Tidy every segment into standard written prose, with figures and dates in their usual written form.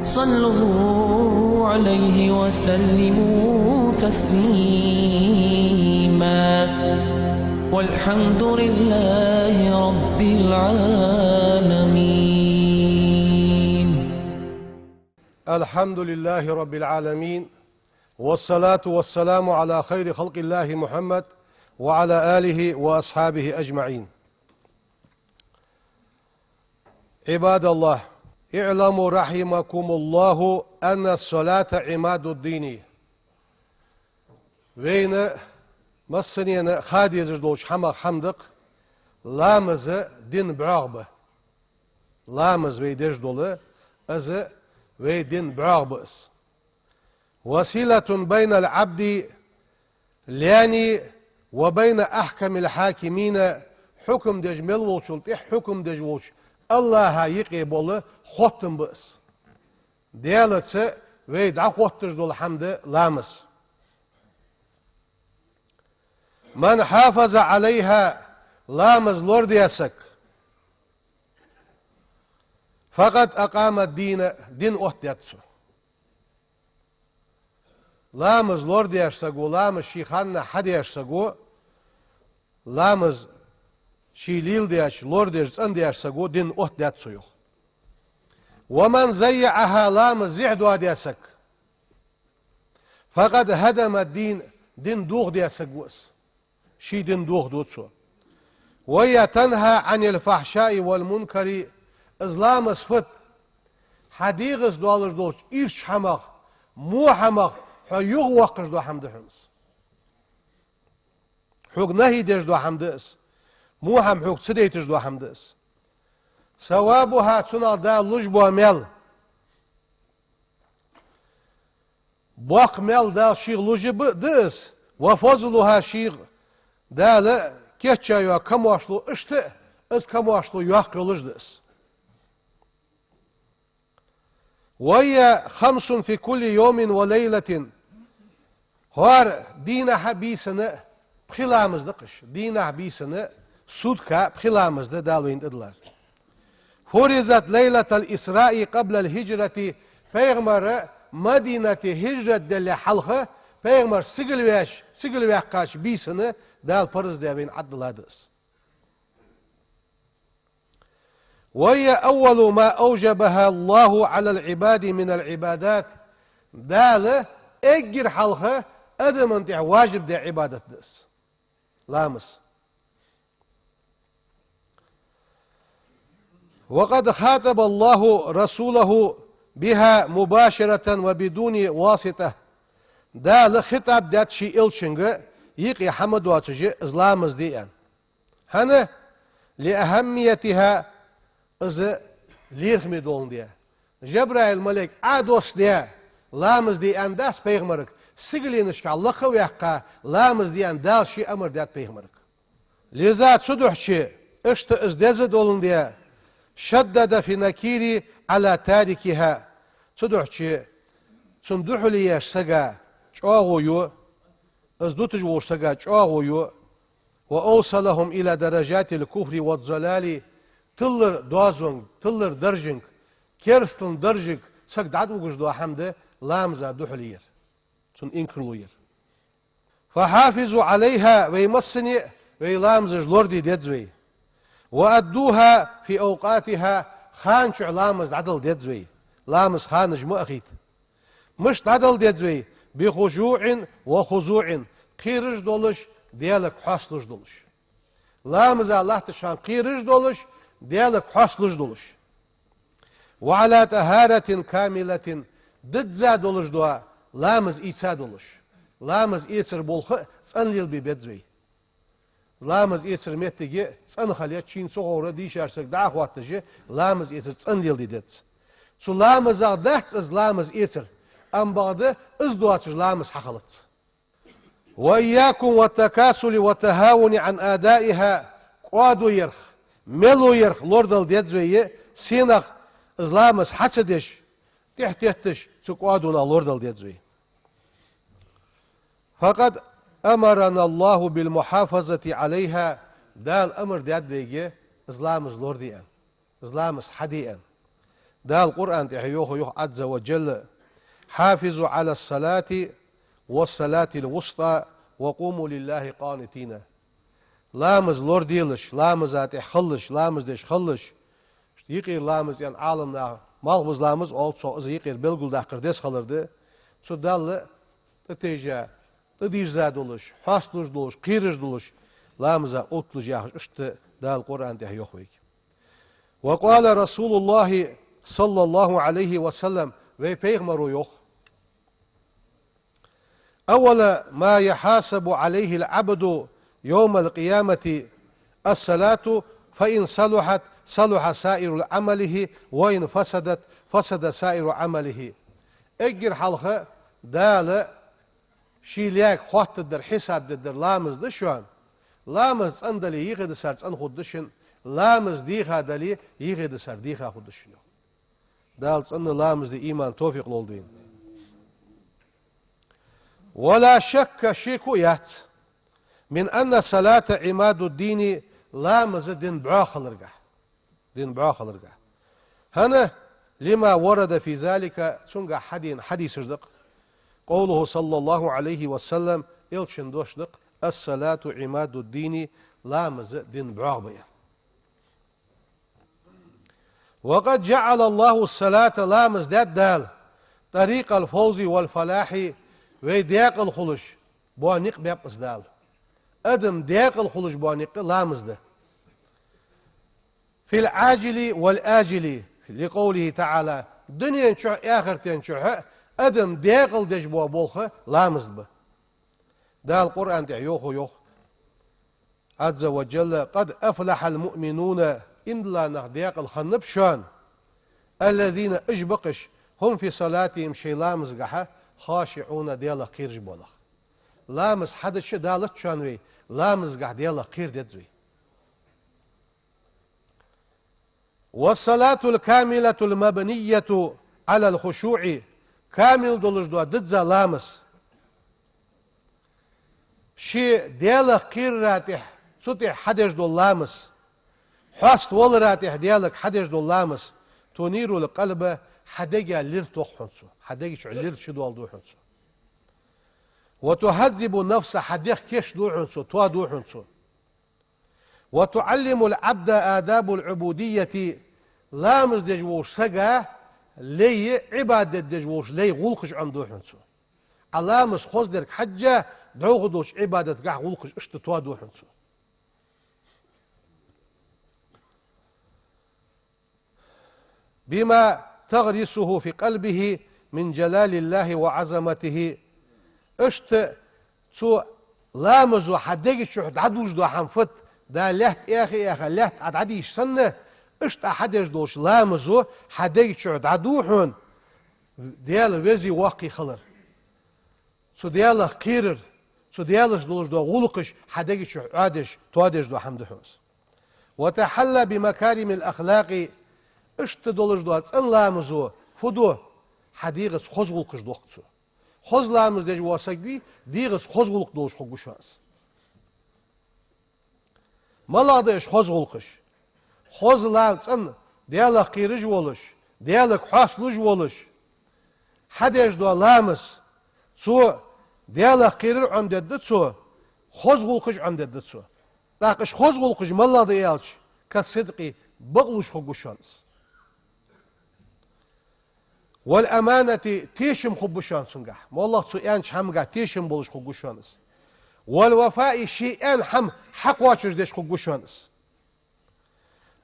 صلوا عليه وسلموا تسليما والحمد لله رب العالمين. الحمد لله رب العالمين، والصلاة والسلام على خير خلق الله محمد وعلى آله وأصحابه أجمعين. عباد الله، اعلموا رحمكم الله أن الصلاة عماد الدين. وين مصنين خادي زردوش حما حمدق لامز دين بعغبه لامز ويدش دولة أز ويدين بعغبس وسيلة بين العبد لاني وبين أحكم الحاكمين حكم دجمل وشلت حكم دجوش الله يقبل ختم بس ديالتس ويدع ختش دول حمد لامس. من حافظ عليها لامز لورد يسك فقد أقام الدين دين أهتيتسو. لامز لورد يشتغو لامز شيخان حد يشتغو لامز شيليل ديش لورد يشتغو دين أهتيتسو. ومن زيعها لامز زيعدو ديسك فقد هدم الدين دين دوغ ديسكوس شي دين دوغ دوتسو. وهي تنهى عن الفحشاء والمنكر إزلام صفت حديغس دوالش دوش إيرش حمق مو حمق حيوغ وقش دو حمد حمس حوق نهي ديش دو حمدس مو هم حوق سديتش دو حمدس ثوابها تنال دا لجبو ميل باق ميل دا شيغ لجب دس وفضلها شيغ دا لا كيتشا يو كمواشلو اشت از كمواشلو يوحق لجدس. وهي 5 في كل يوم وليلة هوار دينا حبيسنا بخلامز دقش دينا حبيسنا سودكا بخلامز دا دالوين ادلار. فرزت ليلة الإسراء قبل الهجرة پیغمبر مدينة هجرة دل حلقة پیغمبر سگل ویقاش بيسنا دال پرز دابين عدلادس. وهي أول ما أوجبها الله على العباد من العبادات دال اجر حلقة ادمن تع واجب دي عبادة دس لامس. وقد خاطب الله رسوله بها مباشرة وبدون واسطة دال خطاب دات شي إلشنغ يقي حمد واتجي إزلامز ديان هنا لأهميتها از ليرخمي دون ديا جبرائيل ملك عادوس ديا لامز ديان داس پیغمرك سيغلينشكا لخو يحقا لامز ديان دال شي أمر دات پیغمرك لذا تصدح شي اشت ازدز دولن ديا شدد في نكيري على تاركها تصدح شي صندوح ليش سقا چاغويو ازدوتج وشسقا چاغويو وأوصلهم إلى درجات الكفر والضلال تلر دوازونگ تلر درجنگ كيرستن درجك سق دعد وجد دو حمد لامزا دحلير سن انكرلوير فحافظوا عليها ويمسني ويلامزج لوردي ديدزوي وأدوها في أوقاتها خانش لامز عدل ديدزوي لامز خانج مؤخيت مش عدل ديدزوي بخشوع وخضوع قيرج دولش ديالك حاصلش دولش لامز الله تشان قيرج دولش ديالك حاصلش دولش وعلى طهارة كاملة ضد زادولش دوا لامز إيسادولش لامز إيسر بولخ تسنليل ببيدزوي لامز إيسر ميتجي تسنخليا تشين صغورة دي شارسك دعوات تجي لامز إيسر تسنليل دي دت سو لامز دهت از لامز إيسر أم بعد از دواتش لامز حخلت. وإياكم والتكاسل والتهاون عن أدائها قادو يرخ ملو يرخ لوردل ديدزوي سينخ إزلامس حسدش تحتش تقادونا لوردل ديدزوي. فقد أمرنا الله بالمحافظة عليها دال أمر ديد بيجي إزلامس لورديان إزلامس حديان دا القرآن تحيوه عز وجل حافظوا على الصلاة والصلاة الوسطى وقوموا لله قانتين. لامز لور ديلش لامز اتي خلش لامز ديش خلش يقير لامز يعني عالمنا مالبز لامز also از يقير بلغل دا قردس خلرده سو دال تتيجا تديش زادولش حاصلش دولش قيرش دولش لامزا اوتلش ياخش اشت دا القرآن تحيوه ويك. وقال رسول الله صلى الله عليه وسلم ve peygamberi yok. أول ما يحاسب عليه العبد يوم القيامة الصلاة فإن صلحت صلح سائر عمله وإن فسدت فسد سائر عمله. اجر حلقة دال شيليك خط در حساب در لامز دشان لامز اندلي يغد سرت ان خودشن لامز ديخا دلي يغد سر ديخا خودشن دالس ان لامز دي ايمان توفيق لولدين. ولا شك شيكويات من ان صلاة عماد الدين لامز دين بعاخلرقه دين بعاخلرقه هنا لما ورد في ذلك تنقى حديث صدق قوله صلى الله عليه وسلم إلشن دوشدق الصلاة عماد الدين لامز دين بعاغبية. وقد جعل الله الصلاة لامز دال طريق الفوز والفلاح ويديق الخلش بوانيق بيبس دال أدم ديق الخلش بوانيق لامز ده في العاجل والآجل لقوله تعالى دنيا نشوح آخرتين نشوح أدم ديقل دجبوا بولخه لامز به ده القرآن يوخ عز وجل قد أفلح المؤمنون إن لا نخديق الخنب شان الذين اجبقش هم في صلاتهم شي لامز قحا خاشعون ديال قير جبولخ لامز حدش دالت شانوي لامز قح ديال قير دزوي. والصلاة الكاملة المبنية على الخشوع كامل دولش دوا ددزا لامس شي ديالك قير راتح سوتح حدش دول لامس حاست وول راتح ديالك حدش دول لامس تنير القلب حدقا لير توخنسو حدقا شو لير شدوال دوحنسو وتهذب النفس حدق كيش دوحنسو توا دوحنسو وتعلم العبد آداب العبودية لامز دجوش سقا لي عبادة دجوش لي غلقش عم دوحنسو علامز خوز درك حجة دوغدوش عبادة قاع غلقش اشتتوا دوحنسو. بما تغرسه في قلبه من جلال الله وعظمته اشت تو لامزو حدقش شحد عدوش دو حنفت دا لحت اخي لحت عديش سنة اشت احدش دوش لامزو حدقش شحد عدوحون ديال وزي واقي خلر سو ديال قيرر سو ديالش دولش دو غلقش حدقش شحد عادش توادش دو حمدحوس. وتحلى بمكارم الأخلاق اشت دولش دو ان لامزو فدو حديغس خوز غلقش دوقتسو خوز لامز ديج واسق بي ديغس خوز غلق دوش خوغوشانس مالادش خوز غلقش خوز لامز ان ديالك قيرج ولش ديالك حاصلوج ولش حدش دو لامز سو ديالك قيرر عمدد سو خوز غلقش عمدد سو داقش خوز غلقش مالاد يالش كصدقي بغلوش خوغوشانس. والأمانة تيشم خبوشان سنجح والله سؤال حمجة تيشم بولش خبوشانس. والوفاء شيئا حم حق واتشش ديش خبوشانس.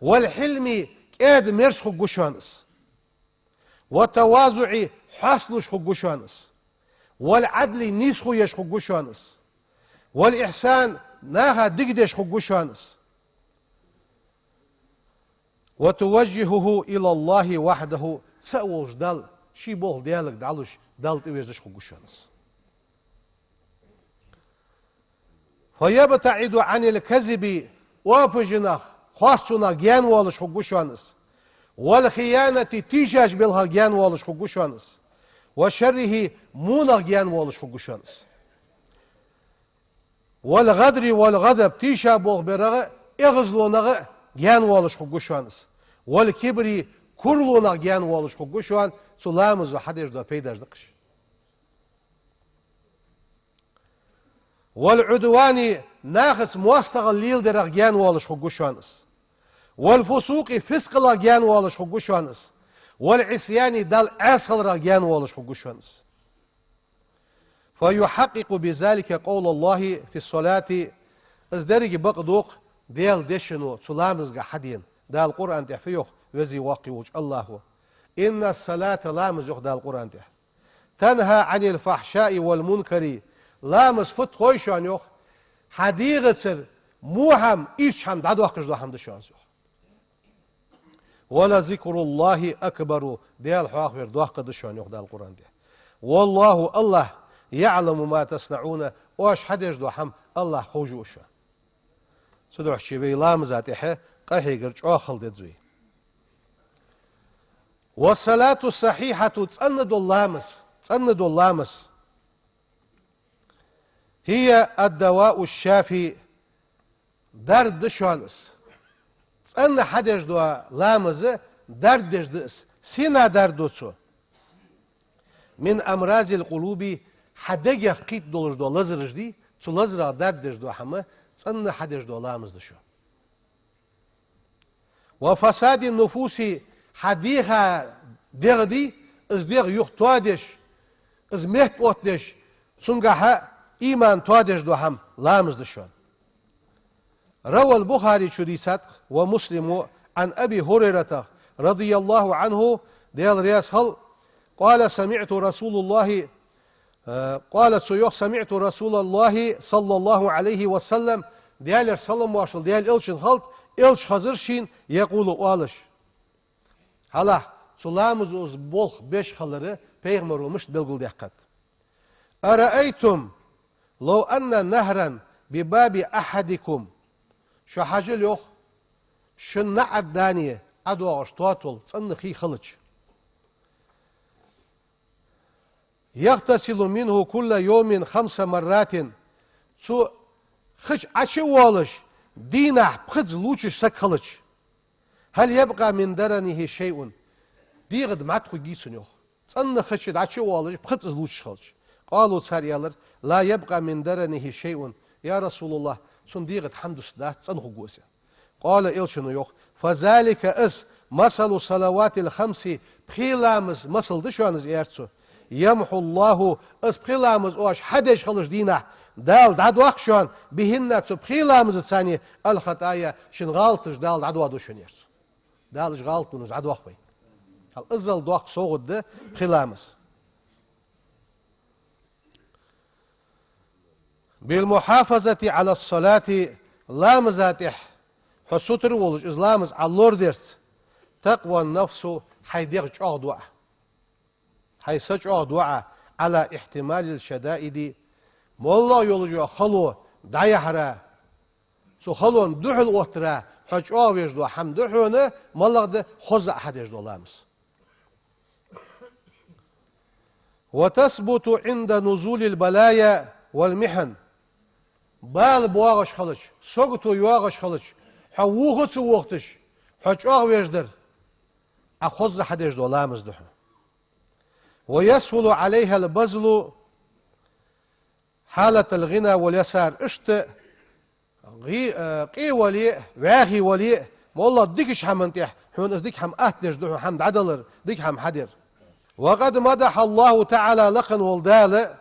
والحلم كاد مرس خبوشانس. والتواضع حصلش خبوشانس. والعدل نيسخو يش خبوشانس. والإحسان ناها دقدش خبوشانس. وتوجهه إلى الله وحده سأوش دال شي بول ديالك دالوش دال تويزش خوغوشانس. فيبتعد عن الكذب وفجنخ خاصنا جان والش خوغوشانس والخيانة تيجاج بالها جان والش خوغوشانس وشره مونا جان والش خوغوشانس والغدر والغضب تيشا بول برغ اغزلونغ جان والش خوغوشانس والكبر kurluğuna gen oluş kogu şu an sulamız ve hadej da peyderdik. Wal udwani naqis muastaqallil deraq gen oluş kogu şu anız. Wal fusuqi fisqla gen oluş kogu şu anız. Wal isyani dal asqalra gen oluş kogu şu anız. فيحقق بذلك قول الله في الصلاة ازدرج بقدوق ديال دشنو سلامز حدين دا القرآن تحفيوخ وزي واقعوش الله إن الصلاة لامز يخ دا القرآن تح تنهى عن الفحشاء والمنكر لامز فت خويشان يخ حديغة سر موهم إيش حمد عدو حقش دو حمد شانس يخ ولا ذكر الله أكبر ديال حواخر دو حق دشان يخ دا القرآن تح والله الله يعلم ما تصنعون واش حد يجدو حم الله خوجوشا سدوح شبي لامزاتها قهي قرج آخل دزوي والصلاة الصحيحة تسند اللامس هي الدواء الشافي درد شانس تسن حد يجدو لامز درد يجدس سينا دردوتسو من أمراض القلوب حدقه قيت دولج دو لزرج دي تو لزرا دردج دو حما تصن حدج دو لامز دشو وفساد النفوس حديها دغدي از دغ يختوادش از مهت اوتدش سنغها ايمان توادش دو هم لامز دشو روى البخاري شديسات ومسلم عن ابي هريره رضي الله عنه ديال رياس هل قال سمعت رسول الله قالت سيوخ سمعت رسول الله صلى الله عليه وسلم ديال سلام واشل ديال إلشن خلط إلش حضر شين يقول والش هلا سلامز أز بولخ بيش خلره پیغمبر ومشت بلغل ديقات أرأيتم لو أن نهرا بباب أحدكم شو حاجل يوخ شن نعد دانية أدو أشتواتل تصنخي خلج يغتسل منه كل يوم 5 مرات سو خش عشي والش دينا بخز لوچش سكخلج هل يبقى من درنه شيء ديغد ماتخو جيسن يوخ صن خشد عشي والش بخز لوچش خلج قالوا ساريالر لا يبقى من درنه شيء يا رسول الله سن ديغد حمد سدا صنخو جوسن قال إلشن يوخ فذلك اس مثل صلوات الخمس بخيلامز مثل دشوانز يرسو يمحو الله اسبخيلامز اوش حدش خلش دينا دال دعدو اخشان بهن تسبخيلامز الثانية الخطايا شن غالطش دال دعدو ادو شنيرس دالش غالط نوز عدو اخوي الازل دوخ صوغد ده بخيلامز بالمحافظة على الصلاة لامزاتح حسوتر ولج ازلامز على اللوردرس تقوى النفس حيديغج اغدوه حيث دعاء على احتمال الشدائد مولا يولجو خلو دايحرا سو خلون دحل اوترا حج اويجدو حمد دحونه ملغد خزع حدجدو لامس وتثبت عند نزول البلايا والمحن بال بواغش خلج سوغتو يواغش خلج حووغت وقتش حج اويجدر اخز حدجدو لامس دحو ويسهل عليها البذل حالة الغنى واليسار اشت قي ولي واغي ولي والله ديكش حمنتح حون ازديك حم اهتج دحو حمد عدلر ديك حم حدر وقد مدح الله تعالى لقن والدال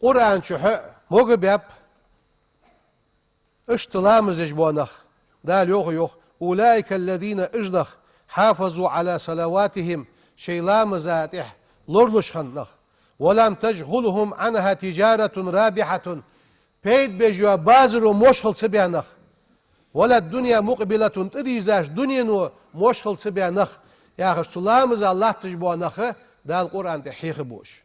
قرآن شح مقبيب اشت لامز يجبونخ دال يوخ أولئك الذين اجنخ حافظوا على صلواتهم شي لامزاتح لورلش خنخ ولم تشغلهم عنها تجارة رابحة بيت بيجوا بازر ومشغل سبيانخ ولا الدنيا مقبلة تديزاش دنيا ومشغل سبيانخ يا أخي سلامز الله تجبونخ دا القرآن تحيخ بوش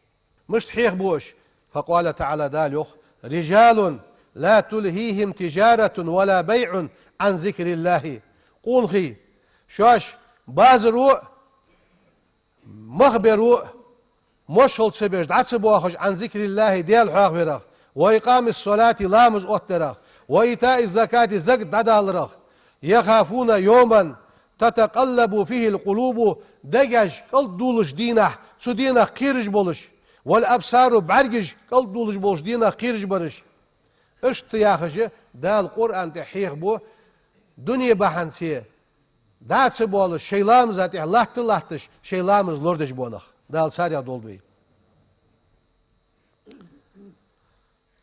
مش تحيخ بوش فقال تعالى داليخ رجال لا تلهيهم تجارة ولا بيع عن ذكر الله قول خي شاش بازرو مخبرو مشغل سبيش دعسبو أخش عن ذكر الله ديال حاخبرخ وإقام الصلاة لامز أترخ وإيتاء الزكاة زكت ددالرخ يخافون يوما تتقلب فيه القلوب دجاج قل دولش دينه سو دينه قيرج بولش والأبصار بعرجج قل دولش بولش دينه قيرج برش اشت يا خجي دا القرآن تحيق بو دنيا بحنسيه دا بولش شيلام ذاتي الله تلاتش شيلام لوردش بونخ دا الساريا دولدوي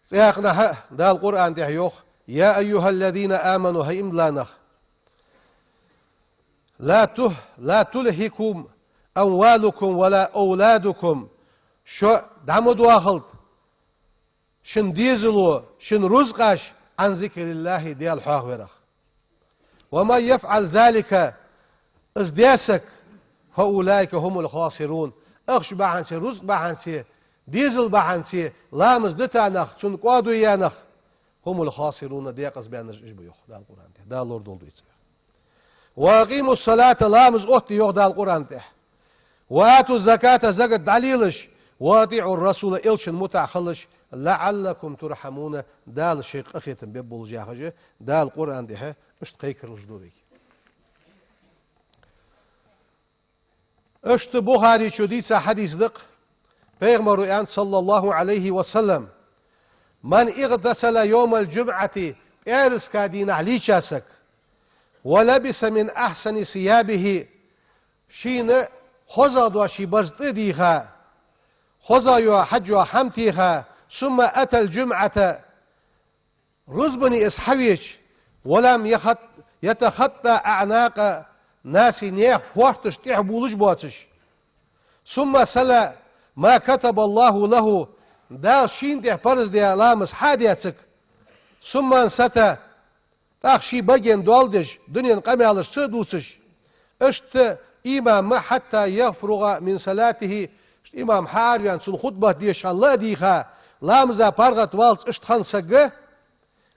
سياقنا دا القرآن تحيوخ يا أيها الذين آمنوا هي إملانخ لا تلهكم أموالكم ولا أولادكم شو دعمد واخلط شن ديزلو شن رزقاش عن ذكر الله ديال حاق ورخ وما يفعل ذلك ازدياسك فأولئك هم الخاسرون اخش بعنسي رزق بعنسي ديزل بعنسي لامز دتانخ شن قادو يانخ هم الخاسرون ديقز بيانش بيوخ دا القرآن ده دا لورد دولدو يتسبح وأقيموا الصلاة لامز أختي يوخ دا القرآن ده وآتوا الزكاة زكاة دليلش واطيعوا الرسول إلشن متعخلش لعلكم ترحمون دا الشيخ أخيتم بيبول جاخجة دا القرآن ده اشت قيكر الجدوري اشت بخاري شديد حديث دق بيغمر صلى الله عليه وسلم من اغتسل يوم الجمعة ارس كادين علي شاسك ولبس من أحسن ثيابه شين خزد وشي برزت ديخا خزا حج وحمتيخا ثم أتى الجمعة رزبني إسحويش ولم يتخطى أعناق ناس نيح فورتش تحبولش بواتش ثم سلا ما كتب الله له دا شين ده برز ده لامس حادياتك ثم انستا تاخشي بجين دولدش دنيا قمي على السدوسش اشت إمام ما حتى يفرغ من صلاته إمام حاريان سن خطبة ديش الله ديخا لامزا بارغت والس اشت خنسق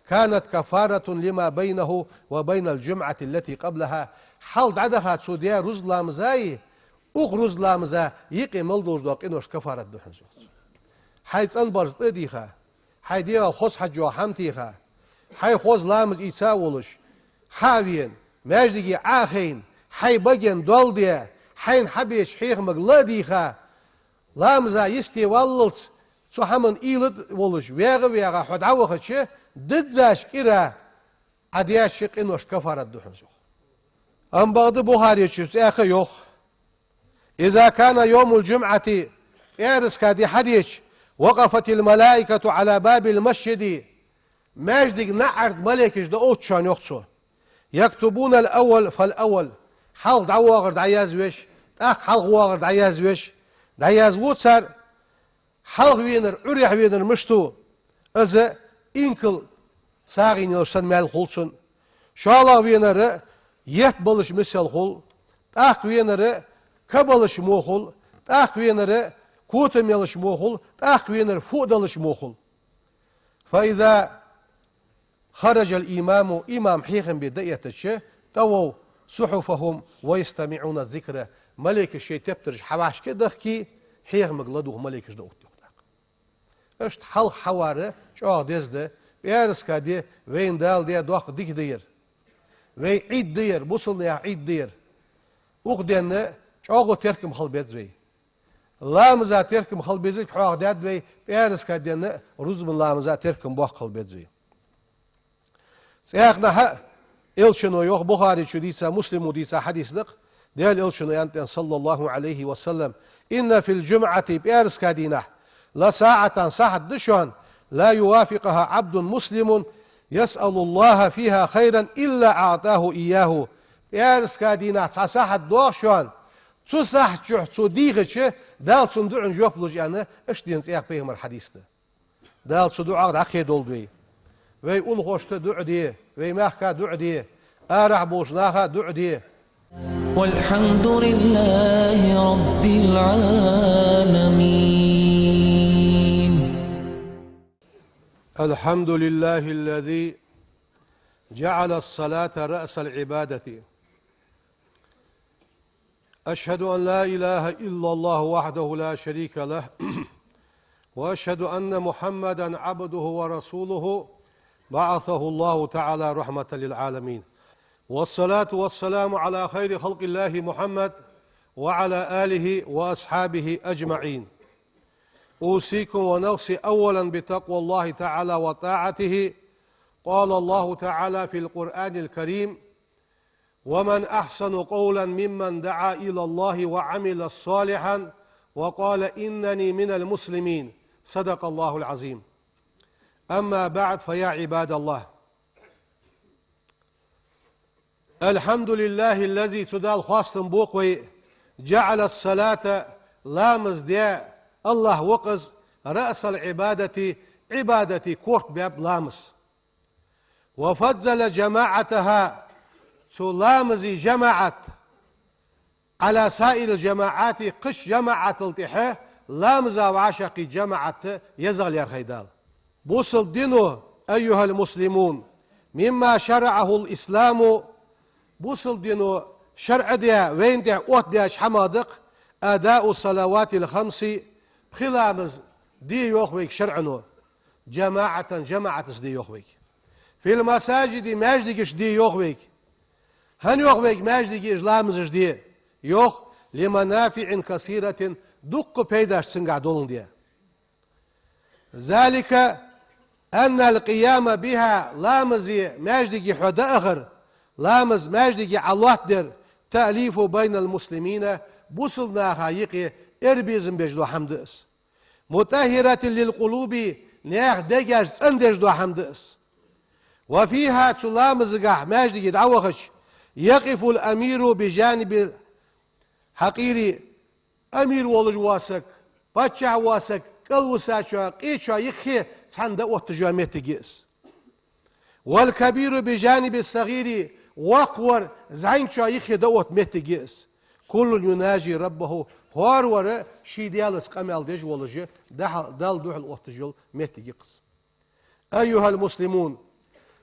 كانت كفارة لما بينه وبين الجمعة التي قبلها حال عدها تسوديا رز لامزاي رز لامزا يقي ملدوش دوق إنوش كفارة دوحن زوت حيث أنبرز تديخا حي ديها خوز حجو حمتيخا حي خوز لامز إيتساولش حاوين ماجدقي آخين حي بجين دولديا حين حبيش حيخ مقلديخا لامزا يستي واللس سو حمن إيلد ولش ويغا حد عوخدش ددزاش كرا عدياش شق إنوش كفارة دوحن زوت أم بعض بخاري تشوف آخر يوخ إذا كان يوم الجمعة إعرس كادي حديث وقفت الملائكة على باب المسجد ماجدك نعرض ملكش دا أوتشان يخصو يكتبون الأول فالأول حال دعواغر دعياز ويش حال غواغر دعياز ويش دعياز ووتسار حال وينر عريح وينر مشتو إذا إنكل ساغين يوشتن مال خلصن شالا وينر يتبلش مسيال خل وينر كبلش موخل وينر كوتم يلش موخل وينر فودلش موخل فإذا خرج الإمام إمام حيخم بداية الشيء تووا صحفهم ويستمعون الذكر ملك الشيء تبترج حواش كدخكي حيخم قلدوه ملك الشيء اشت حل حواره شو دزده بيارس كادي وين دال دي دوخ ديك دير وي عيد دير بوصلنا يا عيد دير وخدنا شوغو تركم خل بيتزوي لامزا تركم خل بيزوي حواغ داد وي بيارس كادينا رز من لامزا تركم بوخ خل بيتزوي سياقنا إلشنو يوخ بخاري شديسا مسلم وديسا حديث دق ديال إلشنو ينتين صلى الله عليه وسلم إن في الجمعة بيارس كادينا لساعة ساعة دشون لا يوافقها عبد مسلم يسأل الله فيها خيرا إلا أعطاه إياه بيارس كادينا ساعة دوشون تسو ساعة جوح تسو ديغتش دال صندوع نجوف لوج يعني اش دين سياق بيهم الحديث ده دال صندوع عقد عقيد دولدوي وي أول خوشت دع دي وي ماخكا دع دي آرح بوشناها دع دي والحمد لله رب العالمين. الحمد لله الذي جعل الصلاة رأس العبادة. أشهد أن لا إله إلا الله وحده لا شريك له وأشهد أن محمدا عبده ورسوله بعثه الله تعالى رحمة للعالمين والصلاة والسلام على خير خلق الله محمد وعلى آله وأصحابه أجمعين. أوصيكم ونفسي أولا بتقوى الله تعالى وطاعته. قال الله تعالى في القرآن الكريم: ومن أحسن قولا ممن دعا إلى الله وعمل صالحا وقال إنني من المسلمين. صدق الله العظيم. أما بعد، فيا عباد الله، الحمد لله الذي تدال خواستن بوقوي جعل الصلاة لامز ديا الله وقز رأس العبادة عبادتي كورت باب لامس، وفضل جماعتها لامزي جماعت على سائر الجماعات قش جماعة التحاه لامزا وعشقي جماعة يزغل يرخيدال. بوصل دينه أيها المسلمون مما شرعه الإسلام. بوصل دينه شرع ديا وين ديا قوت ديا حمادق أداء الصلوات الخمس بخلامز دي يوخويك شرعنو جماعة دي يوخويك في المساجد ماجدكش دي يوخويك هن يوخويك ماجدكش لامزش دي يوخ لمنافع كثيرة دق بيداش سنقع دولن دي. ذلك أن القيام بها لامزي ماجدكي حدا أخر لامز ماجدكي الله در تأليف بين المسلمين بوصلنا خايقي إربيزم بجدو حمدس مطهرة للقلوب نيخ ديجاش سندج دو حمدس. وفيها تلامزقع ماجدكي دعوخش يقف الأمير بجانب حقيري أمير ولج واسك باتشا واسك قل وساشا قيشا يخي سند واتجاميت جيس، والكبير بجانب الصغير وقور زعينشا يخي دوت ميت جيس. كل يناجي ربه هوار ورا شي ديالس قمال ديج ولج دال دوح الواتجول ميت جيس. أيها المسلمون،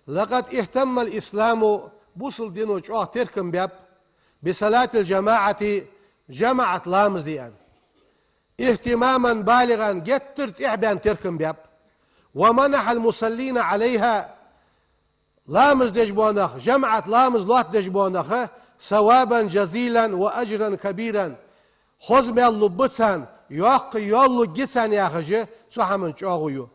لقد اهتم الإسلام بوصل دينو جوه تركم باب بصلاة الجماعة جماعة لامز ديان اهتماما بالغا جترت إعبان تركم باب، ومنح المصلين عليها لامز دجبونخ جماعة لامز لوت دجبونخ ثوابا جزيلا وأجرا كبيرا. خذ من اللبتسان يوق يولو جتسان يا خجي سحمن شاغيو.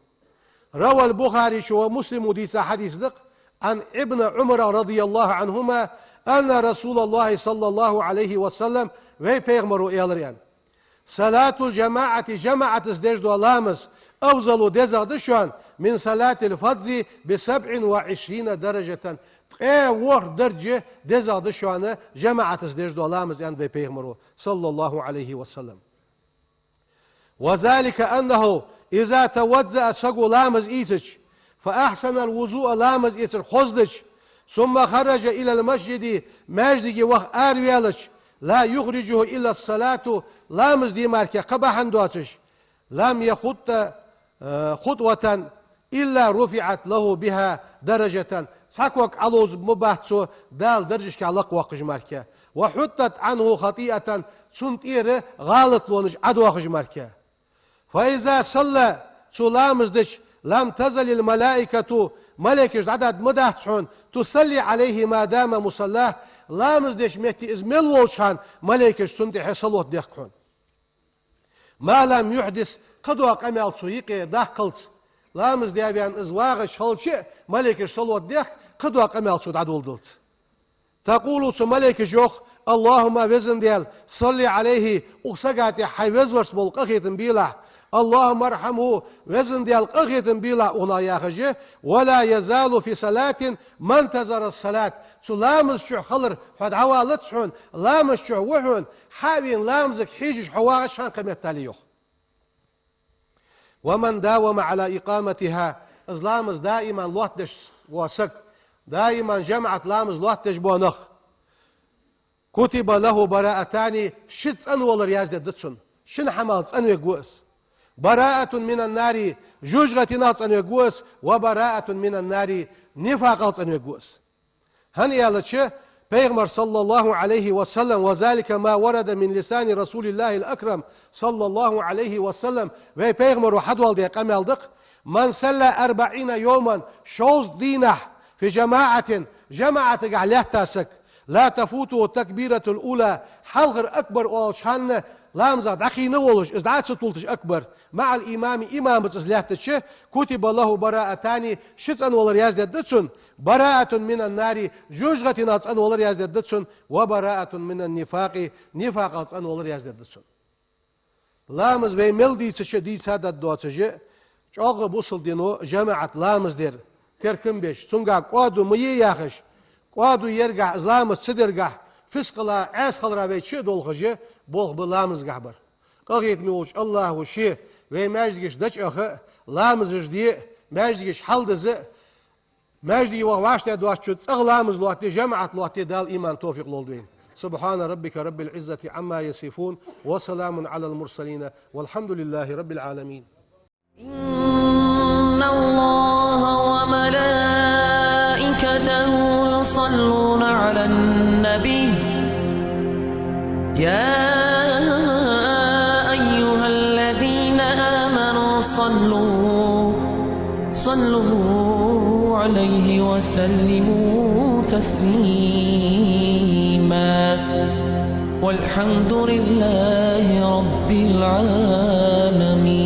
روى البخاري شو مسلم ديس حديث دق عن ابن عمر رضي الله عنهما أن رسول الله صلى الله عليه وسلم وي بيغمرو إيلريان صلاة الجماعة جماعة دجدو لامس أفضل دزادشان من صلاة الفضز ب27 درجة. وور درجة دزادشان جماعة دجدو لامس أن وي بيغمرو صلى الله عليه وسلم. وذلك أنه إذا توزأ شغو لامز إيتش فأحسن الوضوء لامز إيتر خزدش ثم خرج إلى المسجد ماجدك وخ آرويالش لا يخرجه إلا الصلاة لامز دي ماركة قبحا دواتش لم يخط خطوة إلا رفعت له بها درجة ساكوك علوز مباحثو دال درجش كالق وقج ماركة وحطت عنه خطيئة سنت إير غالط لونش عدوخج ماركة. فإذا صلى سلامز دش لم تزل الملائكة ملائكة عدد مدهتشون تصلي عليه ما دام مصلاه لامز دش ميتي إزميل ووشان ملائكة سنتي صلوت ديخون ما لم يحدث قدوة قمال سويقي داخلس لامز دي بيان إزواغش خلشي ملائكة صلوت ديخ قدوة قمال سود عدول دلت. تقول ملائكة جوخ اللهم وزن ديال صلي عليه وسقاتي حيوز ورس بالقخيتن بيلا اللهم ارحمه وزن ديال قخيتن بيلا ولا ياخجي ولا يزال في صلاة ما انتظر الصلاة لامز شو خلر حد عوالت شحون لامز شو وحون حاوين لامزك حيجش حواغش شان قمت تاليوخ. ومن داوم على إقامتها لامز دائما لوتدش وسك دائما جمعت لامز لوتدش بونخ كتب له براءتان شتس أنو الرياز دتسن شن حمالس أنو يقوس براءة من النار جوجغة ناس أنو يقوس وبراءة من النار نفاق أنو يقوس. هن يالتش بيغمر صلى الله عليه وسلم وذلك ما ورد من لسان رسول الله الأكرم صلى الله عليه وسلم وي بيغمر حدوال دي قمال دق من صلى 40 يوما شوز دينه في جماعة جماعة عليه تاسك لا تفوتوا تكبيرة الأولى حلغر أكبر وشان لامزاد أخي نولش إزدعات ستولتش أكبر مع الإمام إمام إزلاتش كتب له براءتان شتسن ولرياز دتسن براءة من النار جوجغة ناتسن ولرياز دتسن وبراءة من النفاق نفاق أتسن ولرياز دتسن لامز بي ملدي تشدي سادة دوتش چاغ بوصل دينو جماعة لامز دير تركم بيش سنغا قوادو مي ياخش قوادو يرجع إسلام صدرجع فسقلا عسقل رابي شي دولخجي بولخ بلامز قحبر قاقيت ميوش الله وشي وي ماجدش دچ اخ لامز دي ماجدش حلدز ماجدي واشت دواش تصغ لامز لوقت جماعة لوقت دال ايمان توفيق لولدين سبحان ربك رب العزة عما يصفون وسلام على المرسلين والحمد لله رب العالمين إن الله وملائكته يصلون على النبي يا أيها الذين آمنوا صلوا عليه وسلموا تسليما والحمد لله رب العالمين.